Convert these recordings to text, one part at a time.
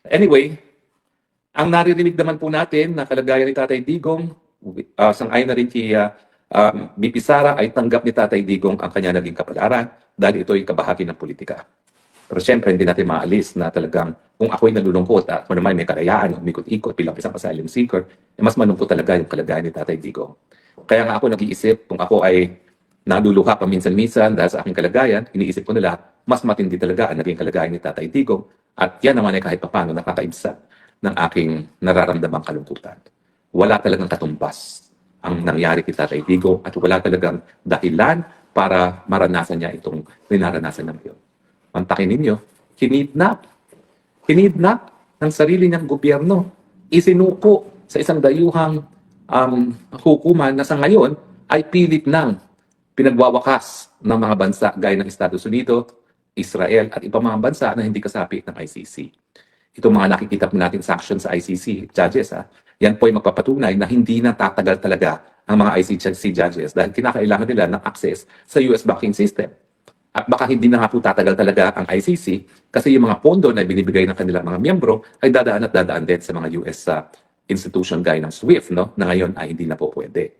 Anyway, ang naririnig naman po natin na kalagayan ni Tatay Digong, sang-ayon na rin kay BP Sara, ay tanggap ni Tatay Digong ang kanya naging kapalaran dahil ito ay kabahagi ng politika. Pero siyempre, hindi natin maalis na talagang kung ako'y nalulungkot at kung naman may karayaan, umikot-ikot bilang isang asylum seeker, mas malungkot talaga yung kalagayan ni Tatay Digong. Kaya nga ako nag-iisip, kung ako ay naluluha paminsan-minsan dahil sa aking kalagayan, iniisip ko nila, mas matindi talaga ang naging kalagayan ni Tatay Digong. At yan naman ay kahit papano nakakaibsa ng aking nararamdamang kalungkutan. Wala talagang katumbas ang nangyari kay Tatay Digong at wala talagang dahilan para maranasan niya itong ninaranasan ng ngayon. Mantakin ninyo, kinidnap ng sarili niyang gobyerno, isinuko sa isang dayuhang hukuman na sa ngayon ay pilit ng pinagwawakas ng mga bansa gaya ng Estados Unidos, Israel at ibang mga bansa na hindi kasapi ng ICC. Itong mga nakikita natin sanctions sa ICC judges, yan po ay magpapatunay na hindi na tatagal talaga ang mga ICC judges dahil kinakailangan nila ng access sa US banking system. At baka hindi na nga po tatagal talaga ang ICC kasi yung mga pondo na binibigay ng kanilang mga miyembro ay dadaan at dadaan din sa mga US institution gaya ng SWIFT, no? Na ngayon ay hindi na po pwede.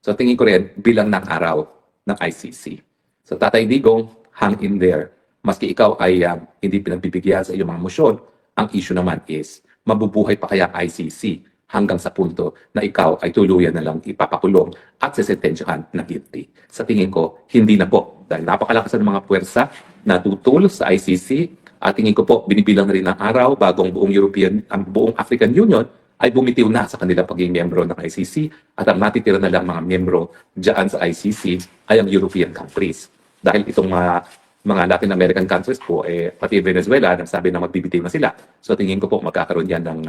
So tingin ko rin bilang ng araw ng ICC. So Tatay Digong, hang in there. Maski ikaw ay hindi pinagbibigyan sa iyong mga motion, ang issue naman is mabubuhay pa kaya ang ICC hanggang sa punto na ikaw ay tuluyan na lang ipapakulong at sesentensyahan na guilty. Sa tingin ko, hindi na po. Dahil napakalakas ng mga puwersa na tutol sa ICC at tingin ko po, binibilang na rin ng araw bagong ang buong African Union ay bumitiw na sa kanilang pagiging miyembro ng ICC at ang natitira na lang mga miyembro dyan sa ICC ay ang European countries. Dahil itong mga Latin American countries po, pati Venezuela, nagsabi na magbibitiw na sila. So tingin ko po magkakaroon yan ng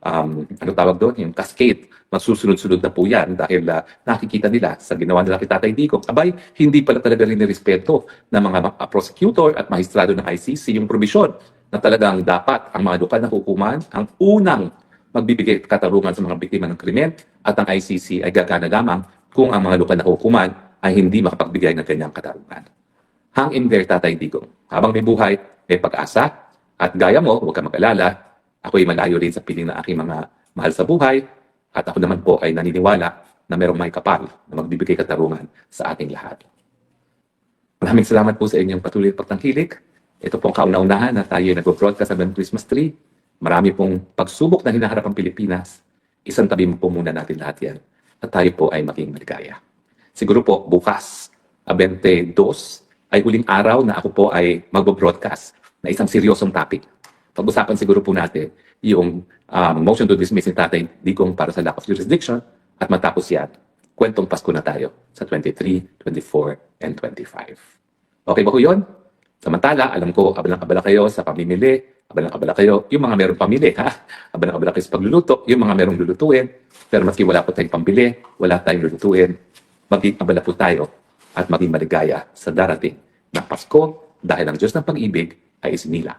ano tawag doon, yung cascade. Magsusunod-sunod na po yan dahil nakikita nila sa ginawa nila kay Tatay Digong. Abay, hindi pala talaga rin nirespeto ng mga prosecutor at maestrado ng ICC yung probisyon na talagang dapat ang mga lokal na hukuman ang unang magbibigay katarungan sa mga biktima ng krimen at ang ICC ay gagana lamang kung ang mga lokal na hukuman ay hindi makapagbigay ng kanyang katarungan. Hang in there, Tatay Digong. Habang may buhay, may pag-asa. At gaya mo, huwag ka mag-alala, ako'y malayo rin sa piling ng aking mga mahal sa buhay. At ako naman po ay naniniwala na merong may kapal na magbibigay katarungan sa ating lahat. Maraming salamat po sa inyong patuloy at pagtangkilik. Ito pong kauna-unahan na tayo nag-broadcast sa Christmas tree. Marami pong pagsubok na hinaharap ang Pilipinas. Isang tabi mo po muna natin lahat yan. At tayo po ay maging maligaya. Siguro po bukas, 22, ay huling araw na ako po ay magbo-broadcast na isang seryosong topic. Pag-usapan siguro po natin yung motion to dismiss ni Tatay Digong para sa lack of jurisdiction at matapos yan, kwentong Pasko na tayo sa 23, 24, and 25. Okay ba po yun? Samantala, alam ko, abalang-abala kayo sa pamimili, abalang-abala kayo, yung mga merong pamili, abalang-abala kayo sa pagluluto, yung mga merong lulutuin, pero maski wala po tayong pambili, wala tayong lulutuin, maging abala po tayo at maging maligaya sa darating na Pasko dahil ang Diyos ng pag-ibig ay isinila.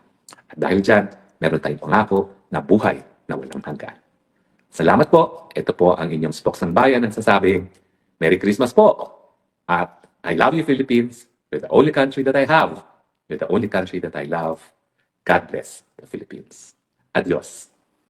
At dahil dyan, meron tayong pangako na buhay na walang hanggan. Salamat po. Ito po ang inyong Spokes ng Bayan ang sasabing, Merry Christmas po! At I love you, Philippines. You're the only country that I have. You're the only country that I love. God bless the Philippines. Adios.